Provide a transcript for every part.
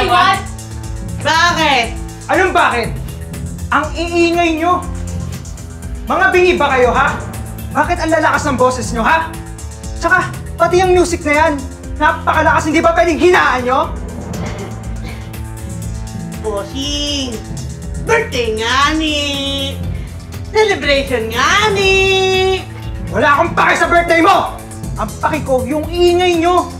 What? Bakit? Anong bakit? Ang iingay nyo! Mga bingi ba kayo, ha? Bakit ang lalakas ng boses nyo, ha? Tsaka, pati yung music na yan, napakalakas, hindi ba pwedeng hinaan nyo? Bossing! Birthday nga ni! Celebration nga ni! Wala akong pake sa birthday mo! Ang pake ko, yung ingay nyo!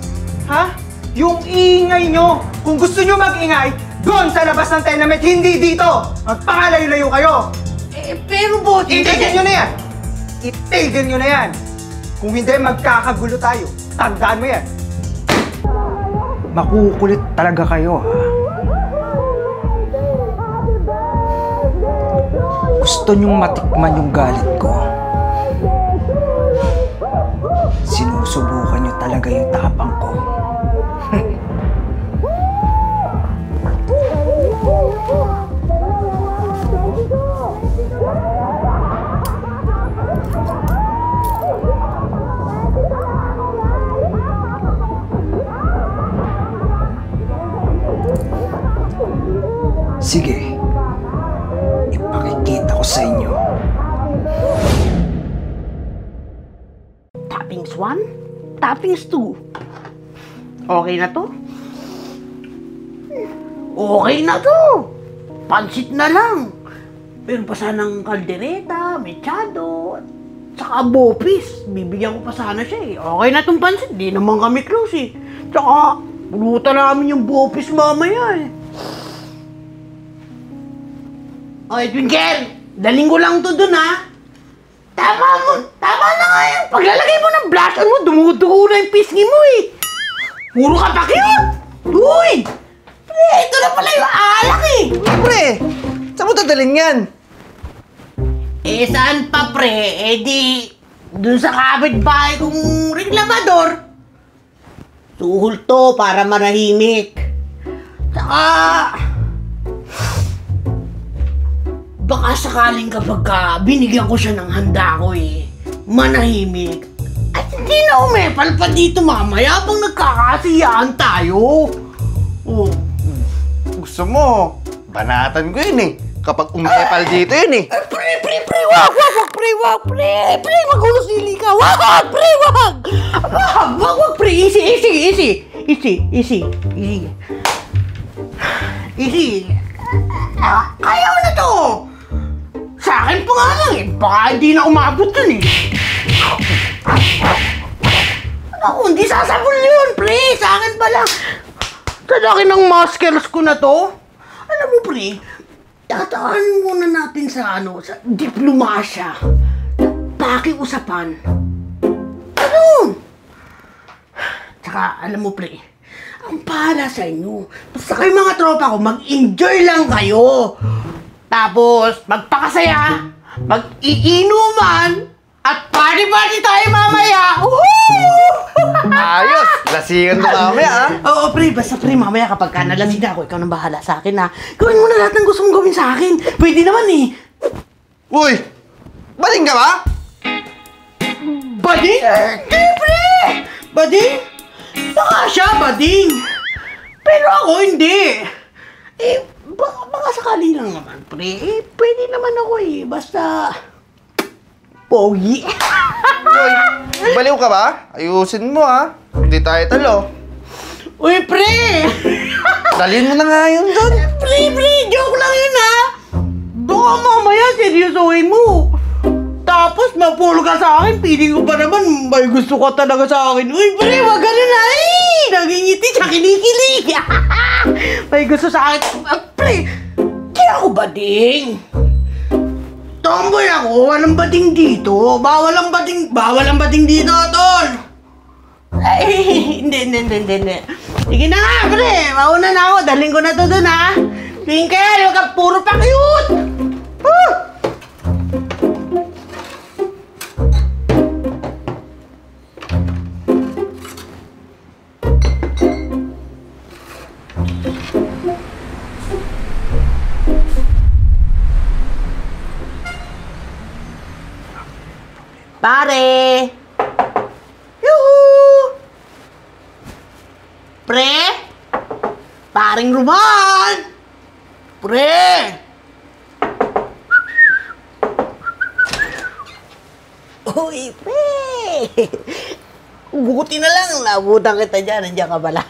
Ha? Yung ingay nyo! Kung gusto nyo mag-ingay, doon sa labas ng tenement, hindi dito! Magpakalayo-layo kayo! Pero bossing... Itigil nyo na yan! Itigil nyo na yan! Kung hindi, magkakagulo tayo. Tandaan mo yan! Makukulit talaga kayo, ha? Gusto nyong matikman yung galit ko. Sinusubukan nyo talaga yung tapang ko. Sige. Ipakikita ko sa inyo. Toppings 1, toppings 2. Okay na to? Okay na to! Pansit na lang. Pero pa sanang kaldereta, mechado, tsaka bopis. Bibigyan ko pa sana siya eh. Okay na tong pansit, di naman kami close eh. Tsaka, pulutan namin yung bopis mamaya eh. Okay, Twinkle! Daling ko lang to dun, ha? Tama na nga yan. Paglalagay mo ng blush on mo, dumudugo na yung pisngi mo, eh. Puro ka pa cute! Uy! Pre, ito na pala yung alak, eh. Pre, saan mo dadalhin yan? Eh, saan pa, pre? Eh, di... dun sa kapitbahay kong reklamador. Suhol to para marahimik. Saka... baka sakaling kapag binigyan ko siya ng handa ko eh, manahimik. At hindi na umepal pa dito mamaya habang nagkakasiyaan tayo. Oh. Gusto mo, banatan ko yun eh. Kapag umepal dito yun eh. Pre, wag, pre, magulo sili ka, wag, pre, easy. Ayaw na to! Sa akin pa nga lang eh, baka hindi na umabot dun eh. Ako, hindi sasabol yun, pre, sa akin pa lang. Sa laki ng muscles ko na to. Alam mo, pre, tataan muna natin sa sa diplomasya. Pakiusapan. Ano? Tsaka, alam mo, pre, ang pahala sa inyo. Basta kayo mga tropa ko, mag-enjoy lang kayo. Tapos, magpakasaya, mag-iinuman, at party-party tayo mamaya. Ayos! Lasingan mo mamaya, ah. Oo, pre. Basta, pre, mamaya kapag ka nalasing ako, ikaw nang bahala sa akin, ha. Gawin mo na lahat ng gusto mong gawin sa akin. Pwede naman, eh. Uy! Baling ka ba? Bading? Hindi, pre! Bading? Baka siya, bading. Pero ako, hindi. Eh, baka sakali lang naman, pre. Eh, pwede naman ako eh. Basta... pogi. Uy, baliw ka ba? Ayusin mo, ha? Hindi tayo talo. Uy, pre! Dalhin mo na nga yun doon. Pre! Joke lang yun, ha? Baka mamaya seryosohin mo. Tapos, mapulog ka sa akin. Piling ko pa naman, may gusto ka talaga sa akin. Uy, pre, wag ganun na. Ay, nagingiti siya, kinikilig. May gusto sa akin. Pre, kaya ako bading. Tomboy ako, walang bading dito. Bawal ang bading dito, tol. Ay, hindi. Sige na nga, pre. Mauna na ako. Daling ko na to dun, ha. Twinkle, huwag ka puro pa cute. Pare! Yuhu! Pre? paring Roman! Pre! Uy, pre! Buti na lang, nabutan kita dyan. Nandiyan ka pala.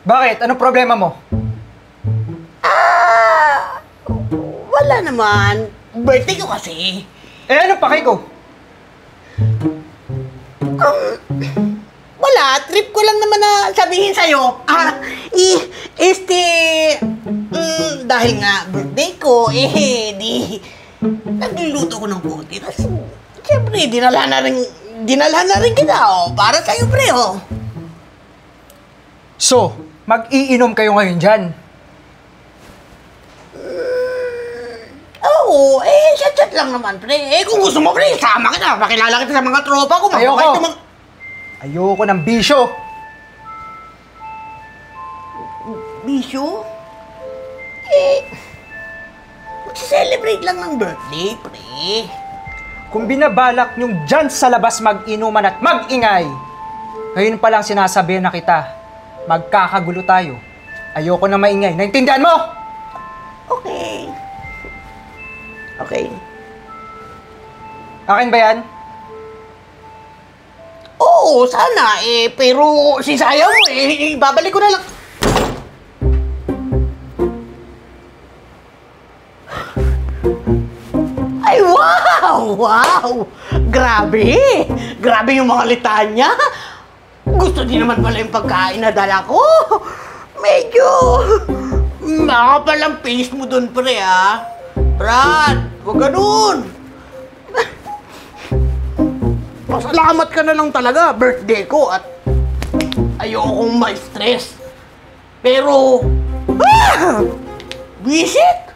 Bakit? Anong problema mo? Wala naman. Birthday ko kasi. Eh, ano paki ko? Wala, trip ko lang naman na sabihin sa'yo. Dahil nga birthday ko, nagluluto ko ng puti. Tapos, siyempre, dinalhan na rin kita, para sa'yo, pre, So, mag-iinom kayo ngayon dyan. Oo, chat-chat lang naman, pre. Kung gusto mo, pre, sama kita. Makilala kita sa mga tropa ko. Ayoko. Ayoko ng bisyo. Bisyo? Mag-celebrate lang ng birthday, pre. Kung binabalak nyong dyan sa labas mag-inuman at mag-ingay, ngayon pa lang sinasabihan na kita, magkakagulo tayo. Ayoko na maingay. Naintindihan mo? Okay. Akin ba yan? Oo, sana, pero sisayaw mo, babalik ko na lang. Ay, wow! Grabe yung mga litanya. Gusto din naman pala yung pagkain na dala ko. Medyo makapal ang face mo dun, pre, Brad, huwag ganun. Pasalamat ka na lang talaga, birthday ko, at ayokong ma-stress. Pero, visit?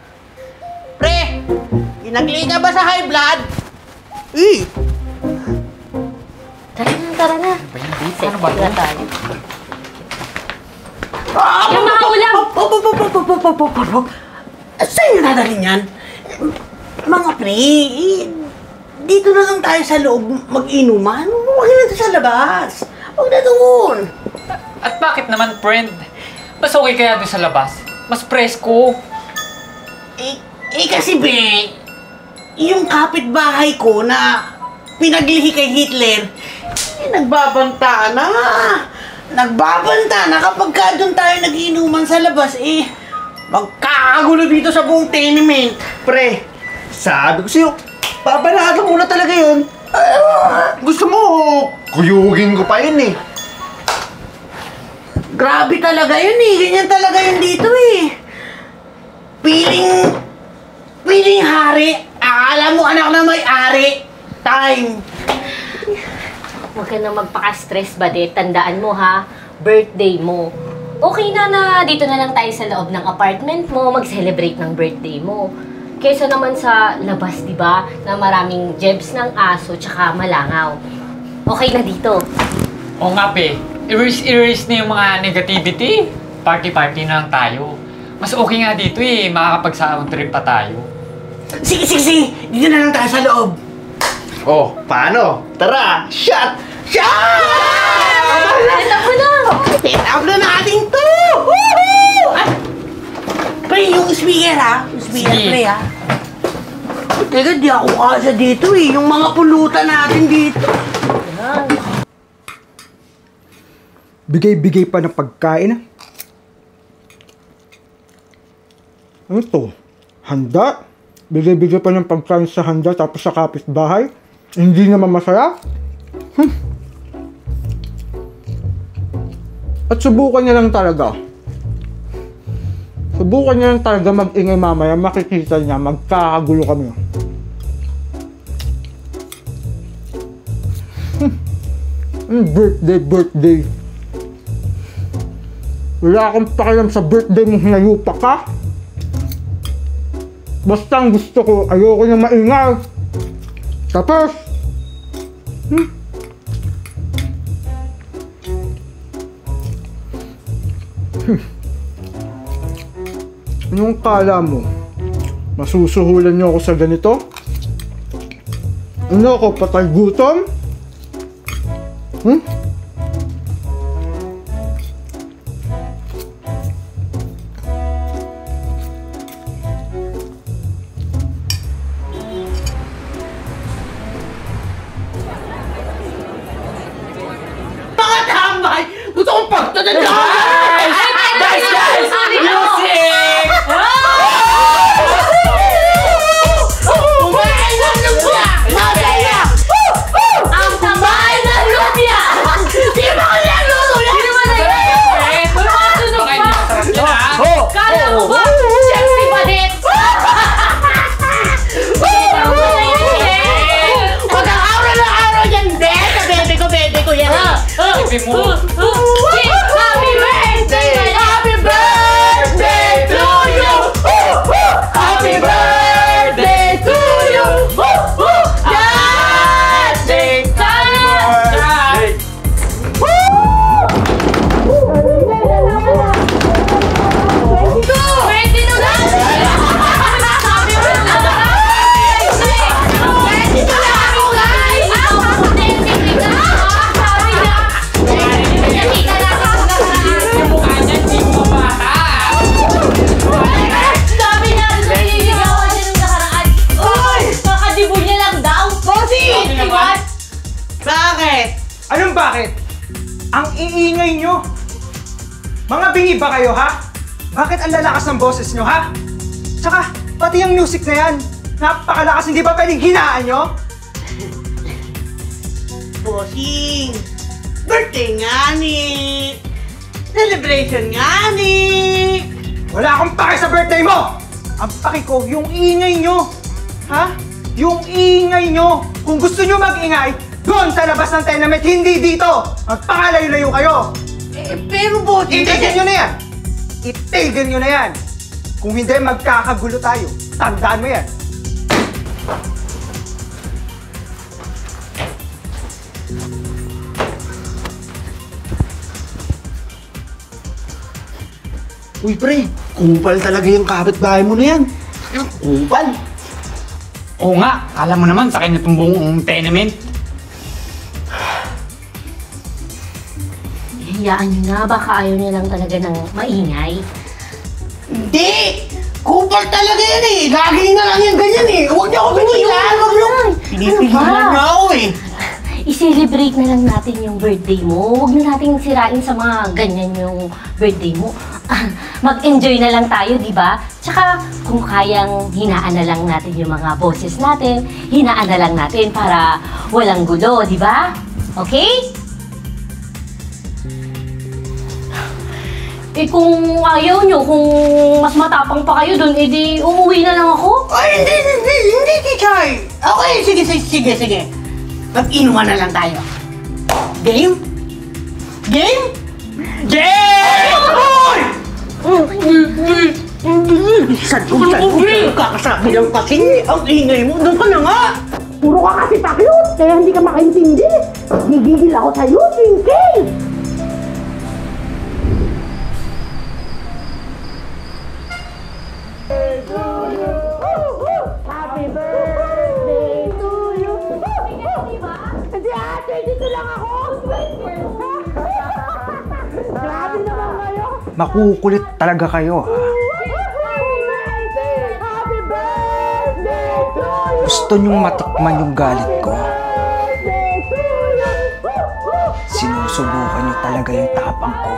Pre, ginagli ka ba sa high blood? Tara na. Ano ba ito? Tayo. Yung mga ulam! Saan yung dadalhin yan? Mga pre, dito na lang tayo sa loob mag-inuman. Huwag na ito sa labas. Huwag na doon. At bakit naman, friend? Mas okay kaya doon sa labas? Mas presko. Kasi be, yung kapitbahay ko na pinaglihi kay Hitler, nagbabanta na. Nagbabanta na kapag ka doon tayo nag-inuman sa labas, magkakagulo dito sa buong tenement. Pre, sabi ko sa'yo, babalado muna talaga yun. Gusto mo, kuyugin ko pa yun Grabe talaga yun ganyan talaga yun dito Piling hari. Akala mo anak na may ari. Time. Huwag ka na magpaka-stress, Bade. Tandaan mo, ha? Birthday mo. Okay na dito na lang tayo sa loob ng apartment mo, mag-celebrate ng birthday mo. Kesa naman sa labas, di ba? Na maraming jebs ng aso, tsaka malangaw. Okay na dito. Oo nga, pe. Erase na yung mga negativity. Party-party na lang tayo. Mas okay nga dito makakapag-sound trip pa tayo. Sige. Dito na lang tayo sa loob. Oh, paano? Tara, shot! Shot! Set up mo na! Set up na natin to! Woohoo! Pre, yung speaker Yung speaker, Sige. pre Teka, di ako kasa dito yung mga pulutan natin dito. Bigay-bigay pa ng pagkain. Ano to? Handa? Bigay-bigay pa ng pagkain sa handa tapos sa kapitbahay? Hindi naman masaya? At subukan niya lang talaga. Subukan niya lang talaga mag-ingay mamaya. Makikita niya, magkakagulo kami. Birthday. Wala akong pakialam sa birthday mo, hinayupa ka. Basta ang gusto ko, ayoko niyang maingay. Tapos, anong kala mo? Masusuhulan niyo ako sa ganito? Ano ako, patay gutom? Guys! Music! Kumain ng lumpia! Masaya! Ang tamay ng lumpia! Di ba ko yan luto yan? Sino ba na yan? Sunog Baka pa! hindi masarap yan, ha? Kala mo ba? Sexy Badit! Sino ba na yan? Pagkakaroon ng araw yan, bebe ko yan. Sabi mo. Happy birthday! Happy birthday to you! Happy birthday to you! Birthday! Birthday na lang! Happy Yung mukha niya, hindi mo mabata. Sabi na, nililigawan niya nung nakaraan. Uy! Kakadibo niya lang daw. Bossy! Diba? Bakit? Anong bakit? Ang iingay nyo! Mga bingi ba kayo, ha? Bakit ang lalakas ng boses nyo, ha? Tsaka, pati yung music na yan, napakalakas, hindi ba pwedeng hinaan nyo? Bossing! Birthday nga ni! Celebration nga ni! Wala akong pake sa birthday mo! Ang pake ko, yung ingay nyo! Ha? Yung ingay nyo! Kung gusto nyo mag-ingay, doon sa labas ng tenement, hindi dito! Magpakalayo-layo kayo! Pero bossing Itigil nyo na yan! Itigil nyo na yan! Kung hindi, magkakagulo tayo. Tandaan mo yan! Uy, pre, kupal talaga yung kapitbahay mo na yan. Kupal. Oo nga, kala mo naman sa kanya itong buong tenement. Hiyaan niyo na, baka ayaw niya lang talaga ng maingay. Hindi! Kupal talaga yan eh! Lagi na lang yan ganyan eh! Huwag niyo ako pinigilan! Huwag niyo! Pinipigilan niyo ako eh! I-celebrate na lang natin yung birthday mo. Huwag na natin sirain sa mga ganyan yung birthday mo. Mag-enjoy na lang tayo, di ba? Tsaka, kung kayang hinaan na lang natin yung mga boses natin, hinaan na lang natin para walang gulo, di ba? Okay? Eh kung ayaw nyo, kung mas matapang pa kayo dun, edi uuwi na lang ako. Ay, hindi, Kichay! Okay, sige. Mag-inuman na lang tayo. Game? Game? Saan kakasabi lang kasi ang ingay mo? Doon ka na nga! Puro ka kasi pakyut, kaya hindi ka makaintindi. Gigigil ako sa'yo, Twinkle! Happy birthday to you! Hindi ate, dito lang ako! Grabe naman kayo! Makukulit talaga kayo, ha? Happy birthday to you! Gusto nyong matikman yung galit ko. Sinusubukan nyo talaga yung tapang ko.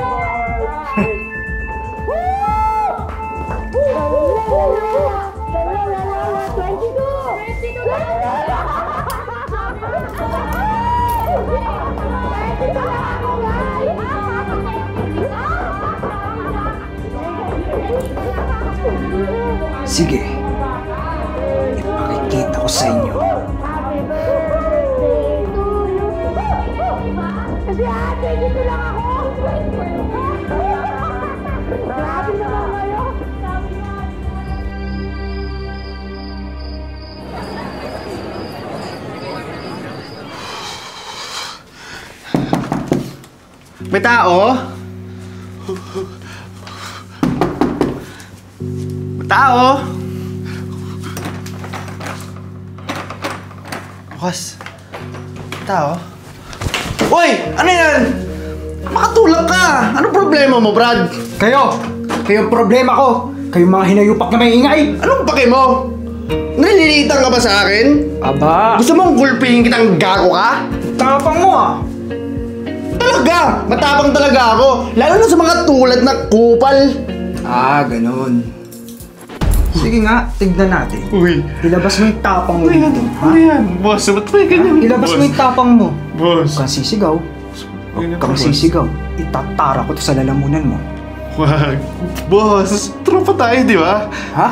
Sige, ipakikita ko sa inyo. Kasi ate, dito lang ako! Grabe naman kayo! May tao? May tao? Bukas. May tao? Uy! Ano yan? Makatulog ka! Anong problema mo, Brad? Kayo! Kayo ang problema ko! Kayong mga hinayupak na may ingay! Anong pake mo? Nalilitan ka ba sa akin? Aba! Gusto mong gulpihin kitang gago ka? Tapang mo, ah! Talaga talaga! Matapang talaga ako! Lalo na sa mga tulad na kupal! Ah, ganun. Sige nga, tignan natin. Uy! Ilabas mo yung tapang mo dito, ha? Ano yan? Boss, ba't may ganyan? Ilabas mo yung tapang mo. Boss! Huwag kang sisigaw. Huwag kang sisigaw. Itatara ko to sa lalamunan mo. Wag! Boss! Tropa tayo, di ba? Ha?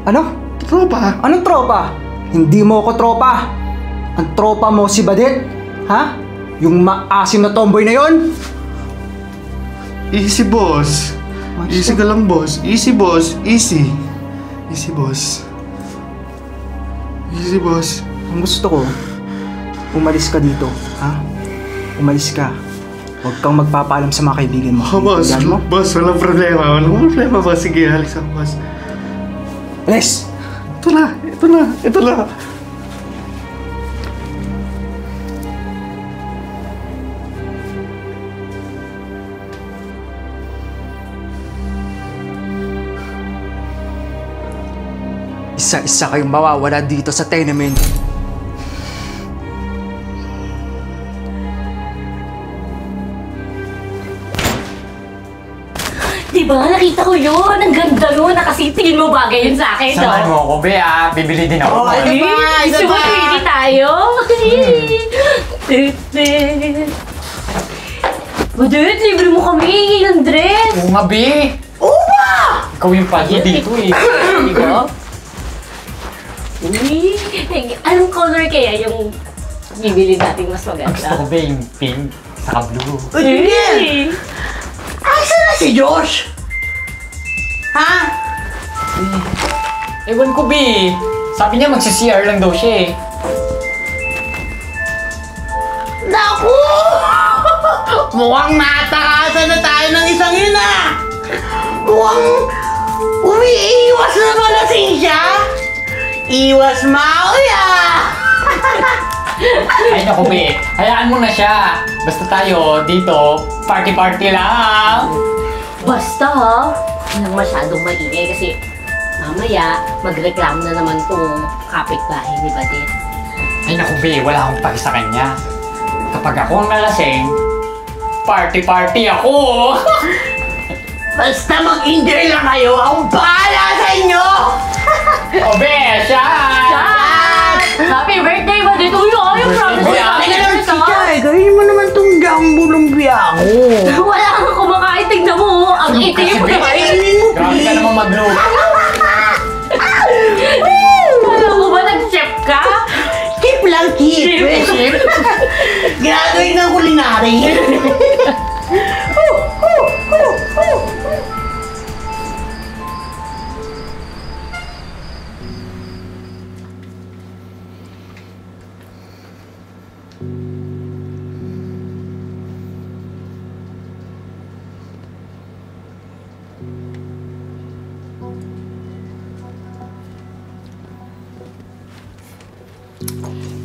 Ano? Tropa! Anong tropa? Hindi mo ako tropa. Ang tropa mo si Badit? Ha? Yung maasim na tomboy na yon? Easy, boss! Easy ka lang, boss. Easy, boss. Easy. Easy, boss. Easy, boss. Ang gusto ko, umalis ka dito, ha? Umalis ka. Huwag kang magpapaalam sa mga kaibigan mo. Oh, boss. Intindihan mo? Boss, walang problema. Walang problema, boss. Sige, halis ako, boss. Alis! Ito na. Ito na. Ito na. Isa-isa kayong mawawala dito sa tenement. Diba? Nakita ko yun. Ang ganda nun. Nakasitingin mo bagay yun sa akin, no? Samahan mo ako, be, bibili din ako. Oh, ano ba? Ano Gusto mo ba? pwede tayo? Badit, libre mo kami ng dress. Oo nga, be. Oo ba? Ikaw yung pagi dito eh. Diba? Uy, anong color kaya yung bibili natin mas Ang gusto maganda? ko, be, yung pink saka blue. Uy, Julian! Asa na si Josh? Ha? Ewan ko, be. Sabi niya magsi-CR lang daw siya eh. Naku! Mukhang natakasan na tayo ng isang yun ah! Mukhang umiiwas na malasing siya! Iwas Maui ah! Ay naku, be. Hayaan mo na siya. Basta tayo dito, party-party lang. Basta ha, walang masyadong maingay kasi mamaya magreklamo na naman tong kapitbahay ni Badit. Ay naku, be. Wala akong paki sa kanya. Kapag ako ang nalasing, party-party ako. Basta mag-enjoy lang kayo! Ang bahala sa inyo! O, be, siya! Happy birthday, Badit! Uy, yung promise Uy, ko. Teka lang, si Chay, gawin mo naman tong jambo ng biyango. Wala kang kumakain. Tignan mo, ang itim. Kasi, be, Kainin mo, grabe ka please. naman magluto. Alam mo ba, nag-chef ka? Keep lang, keep. Graduate ng culinary.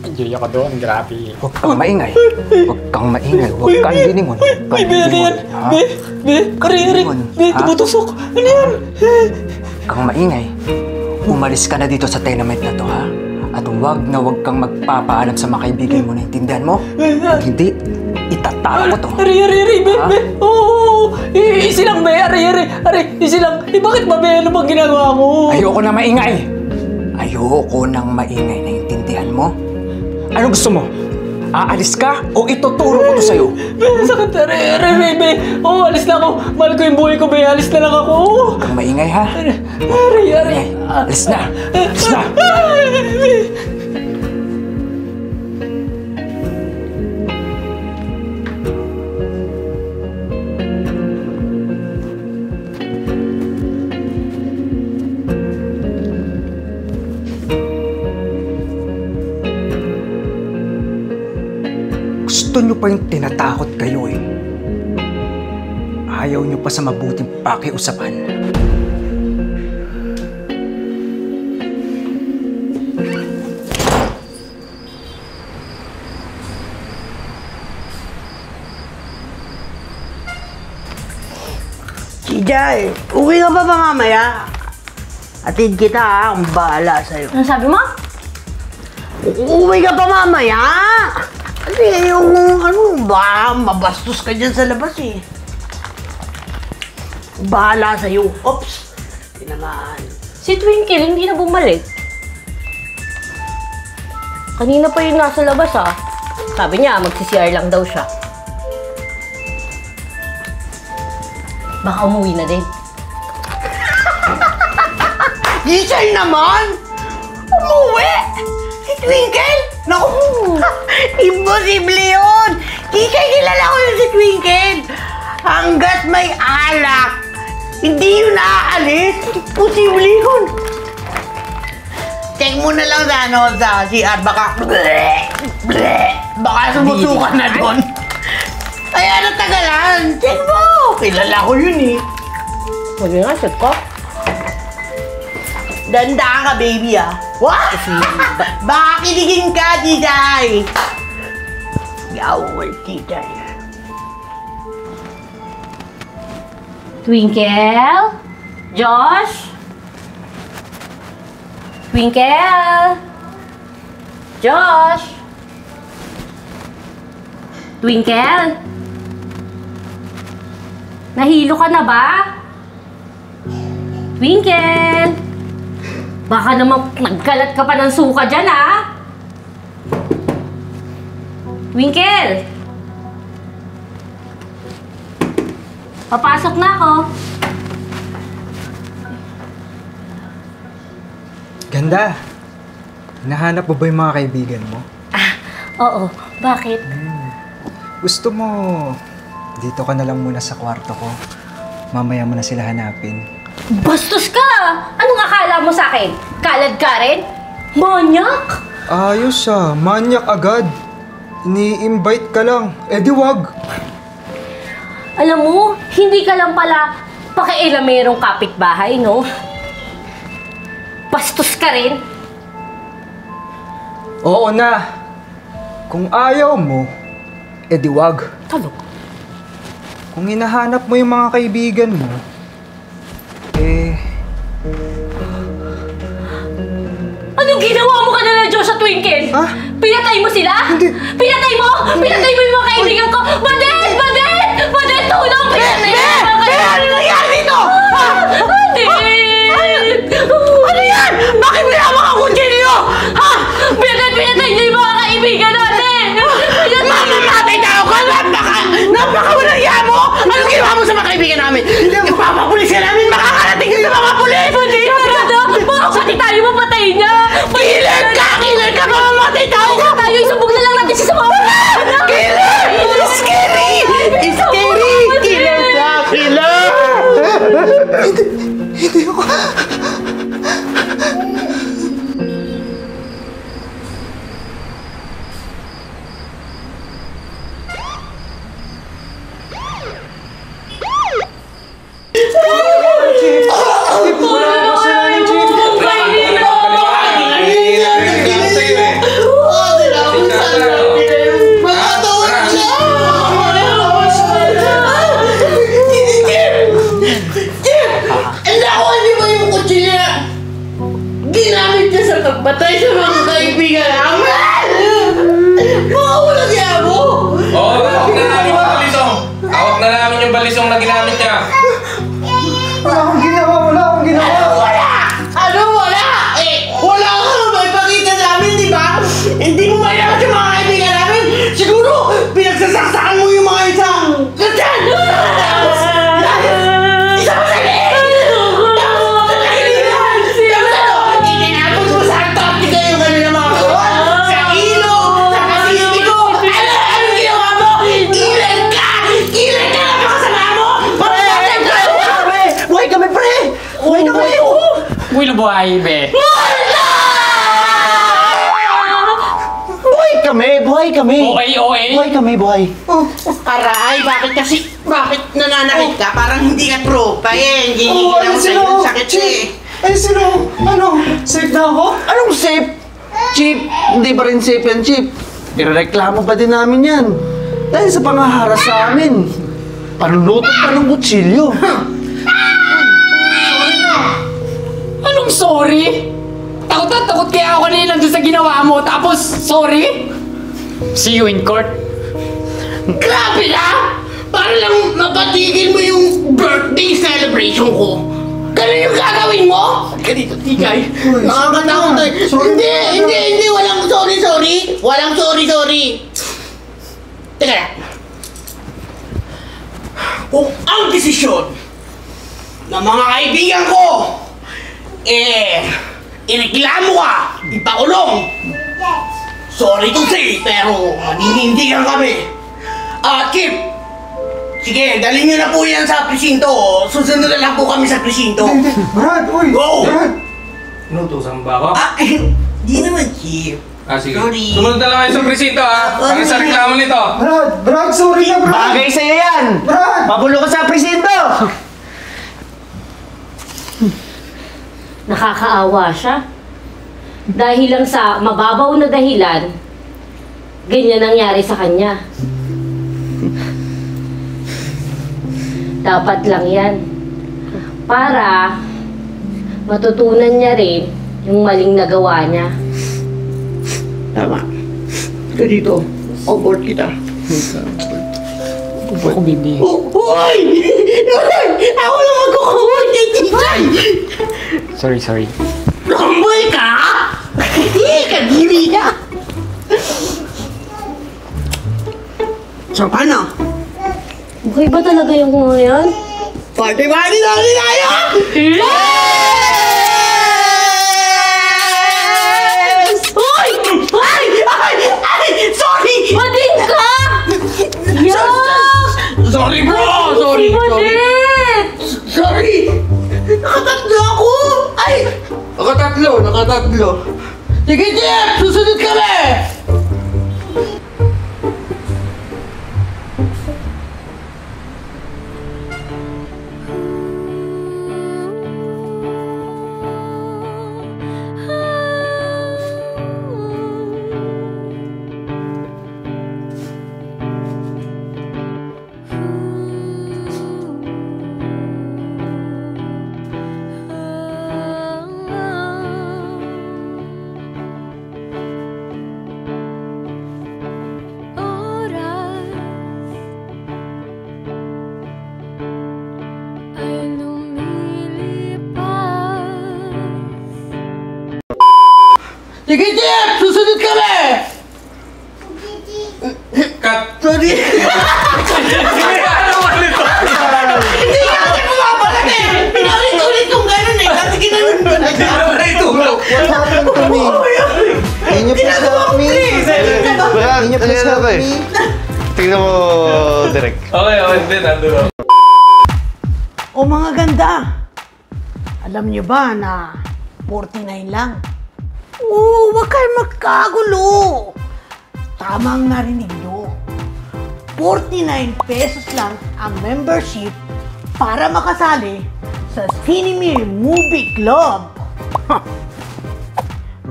Enjoy ako doon, grabe. Huwag kang maingay. Huwag kang maingay. Huwag kang liningon. Huwag kang liningon. Ha? Liningon, ha? Tumutusok. Ano yan? Huwag kang maingay. Umalis ka na dito sa tenement na to, ha? At huwag kang magpapaalam sa mga kaibigan mo. Naintindihan mo? Kung hindi, itatalo ko to. Ari, be, Ha? be. Oo, easy lang, be. Ari, easy lang. Bakit ba, be? Ano bang ginagawa mo? Ayoko na maingay. Ayoko nang maingay. Naintindihan mo? Ano gusto mo? Aalis ka o ituturo ko to sa'yo? Be, sakit. Ari, be. Oo, alis na ako. Mahal ko yung buhay ko, be. Alis na lang ako. Huwag kang maingay, ha? Ari. Maingay. Alis na. Alis na. Gusto nyo pa yung tinatakot kayo eh. Ayaw nyo pa sa mabuting pakiusapan. Si Jai, uwi ka pa ba mamaya? Atid kita ha, ang bahala sa'yo. Ano sabi mo? Uuwi ka pa mamaya? Ano Kasi yung baka mabastos ka dyan sa labas eh. Bahala sa'yo. Oops! Tinamaan. Si Twinkle hindi na bumalik. Kanina pa yung nasa labas Sabi niya, magsi-CR lang daw siya. Baka umuwi na din. Gisay naman! Umuwi! Si Twinkle? Naku! Imposible yun! Kikay, kilala ko yun si Twinkle! Hanggat may alak, hindi yun naaalis. Imposible yun! Check mo na lang sa CR. Baka sumusukan na doon. Kaya natagalan. Check mo! Kilala ko yun eh. Huwag nga, check ko. Dandaan ka, baby What? Baka kiligin ka, Titay! Yawal, Titay. Twinkle? Josh? Twinkle? Josh? Twinkle? Nahilo ka na ba? Twinkle? Baka naman nagkalat ka pa ng suka dyan, Twinkle? Papasok na ako. Ganda. Hinahanap mo ba yung mga kaibigan mo? Oo. Bakit? Gusto mo, dito ka na lang muna sa kwarto ko. Mamaya mo na sila hanapin. Bastos ka! Anong akala mo sa akin? Kalad ka rin? Manyak? Ayos manyak agad. Ini-invite ka lang. Di wag. Alam mo, hindi ka lang pala pakialamerong kapitbahay, no? Bastos ka rin. Oo na. Kung ayaw mo, di wag. Talo. Kung hinahanap mo yung mga kaibigan mo, Anong ginawa mo kanina, Josh, sa Twinkle? Pinatay mo sila? Hindi. Pinatay mo? Pinatay mo yung mga kaibigan ko? Badet! Badet! Badet! Tulong! Pinatay mo yung mga kaibigan ko! Ano nangyari dito? Badet! Ano yan? Bakit binama ka kutsilyo? Badet! Pinatay niyo yung mga kaibigan natin! Mamamatay tayo ka! Napakawalang iya mo! Anong ginawa mo sa mga kaibigan namin? Ipapapulis ka namin! Makakarating ka sa mga pulis! Badet! Baka pati tayo mapatay niya! Killer ka! Killer ka! Mamamatay tayo! Tayo, isubog na lang natin siya sa mga Killer! It's scary! It's scary! Killer ka! Killer! Hindi ako. Patay sa mga kaibigan namin! Mga walang yabo! Oo, hawak na namin yung balisong. Hawak na namin yung balisong na ginamit niya. Wala akong ginawa. Wala! Ano wala? Wala ka na may pakita namin, di ba? Hindi mo mailangan sa mga kaibigan namin! Siguro, pinagsasaksakan mo yung mga isang... Ganyan! Tapos, isa pa sa liit! Uy, buhay, be. Buhay kami! OA. Buhay! Aray, bakit nananakit ka? Parang hindi ka tropa hindi ka sa'yo ng sakit sino? Safe na ako? Anong safe? Chief, hindi pa rin safe yan, Chief. Irereklamo pa din namin yan. Dahil sa pangaharas sa amin. Panulutot pa ng kutsilyo. Anong sorry? Takot kaya ako kanina doon sa ginawa mo, tapos sorry? See you in court. Grabe ka! Para lang mapatigil mo yung birthday celebration ko. Ganun yung gagawin mo? Ganito, Tikay. Nakakatakot tayo. Hindi. Walang sorry. Walang sorry. Teka na. Kung ang desisyon ng mga kaibigan ko, ireklamo ka, ipakulong. Sorry to say, pero maninindigan kami. Chip, sige, dalhin nyo na po yan sa presinto. Susunod na lang po kami sa presinto. Brad, uy! Go! Brad! Inutusan ba ako? Di naman, Chip. Sige. Sorry. Sumunod na lang kayo sa presinto, ha? Para sa reklamo nito. Brad, sorry na, Brad! Bagay sa'yo yan! Brad! Magulo ka sa presinto! Nakakaawa siya. Dahil lang sa mababaw na dahilan, ganyan nangyari sa kanya. Dapat lang yan. Para matutunan niya rin yung maling nagawa niya. Tama. Ika dito. On-board kita. Ako, baby. Hoy! Ako lang magkukuhod kay Tikay! Sorry. Rumboy ka? Kadiri ka! So, paano? Okay ba talaga yung mga yan? Party na tayo! Yes! Hoy! Ay! Sorry! Bading ka! Sorry, bro! Sorry! Nakatatlo ako! Ay! Nakatatlo. Sige, Jeff! Susunod kami! Sige, Jeff! Susunod kami! Cut! Sorry! Ano ulit to? Hindi ka kasi pumapalag eh! Pinaulit-ulit kong gano'n eh! Kasi ginanon ko na siya! Ano na itulog? What happened to me? Can you please help me? Can you please help me? Tingnan mo, direct. Okay, hindi. Nandun ako. O mga ganda! Alam niyo ba na 49 lang? Oo, huwag kayong magkagulo! Tamang narinig nyo. 49 pesos lang ang membership para makasali sa Cinemere Movie Club.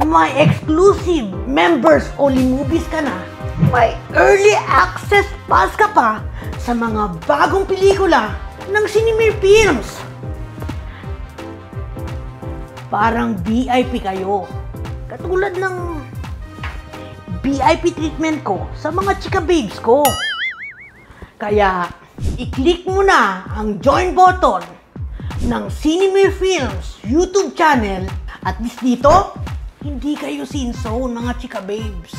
May exclusive members-only movies ka na. May early access pass ka pa sa mga bagong pelikula ng Cinemere Films. Parang VIP kayo. Katulad ng VIP treatment ko sa mga chika babes ko. Kaya, i-click mo na ang join button ng Cinemere Films YouTube channel. At least dito, hindi kayo sin-zone mga chika babes.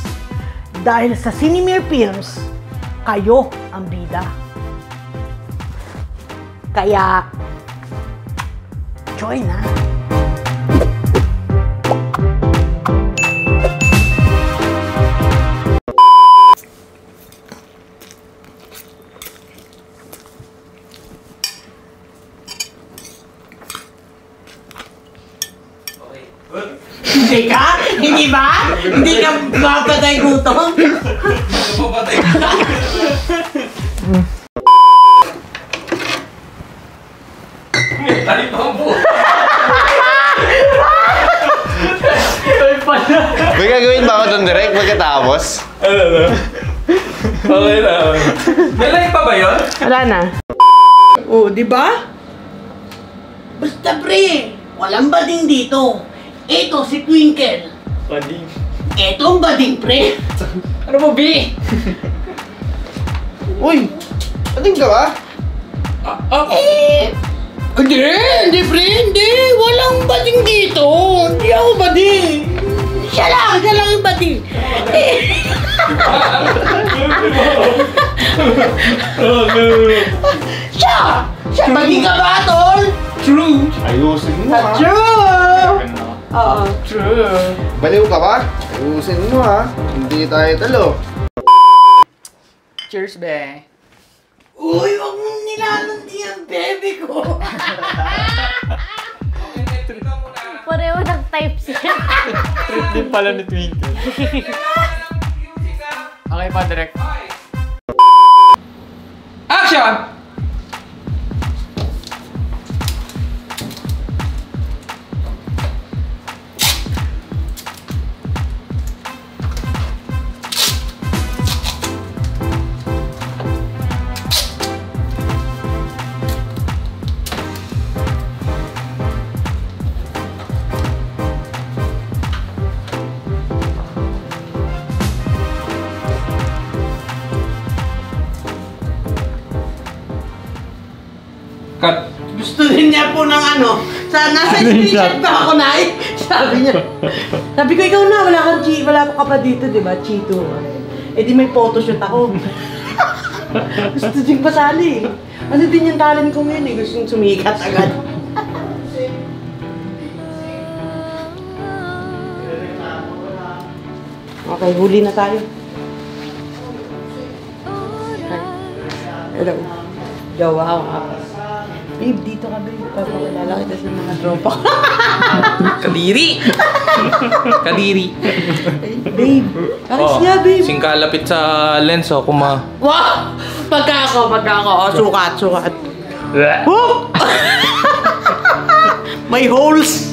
Dahil sa Cinemere Films, kayo ang bida. Kaya, join na. Hindi ka? Hindi ba? Hindi ka mapatay gutom? Papatay. Tayo pa ang buo. May gagawin ba ako doon direct pagkatapos? Ano? Okay na. May live pa ba yun? Wala na. Oh, di ba? Basta pre, walang bading dito. Ito si Twinkle. Bading. Eto ang bading, pre. Ano mo, B? Uy! Ating ka ba? Hindi, pre, hindi. Walang bading dito. Hindi ako bading. Siya lang yung bading. Siya! Siya, bading ka ba, tol? True. Ayusin mo ha. True! Oo. True. Baliw ka ba? Ayusin mo ha. Hindi tayo talo. Cheers, be. Uy, huwag mong nilalandi ang bebe ko. Pareho ng type siya. Trip din pala ni Twinkle. Okay pa, direct. Action! Cut. Gusto din niya po ng ano. Nasa screenshot pa ako na sabi niya. Sabi ko, ikaw na, wala ka pa dito, di ba? Chito. Eh di may photoshoot ako. Gusto din pasali. Ano din yung talent ko ngayon eh. Gusto yung sumikat agad. Okay, huli na tayo. Hello. Jowa ako. Babe, dito ka, babe. Papakilala kita sa mga tropa. Kadiri! Kadiri. Babe, ayos nga, babe. Singkalapit sa lens, oh, kuma. Wow! Pagka ako. Oh, sukat. May holes!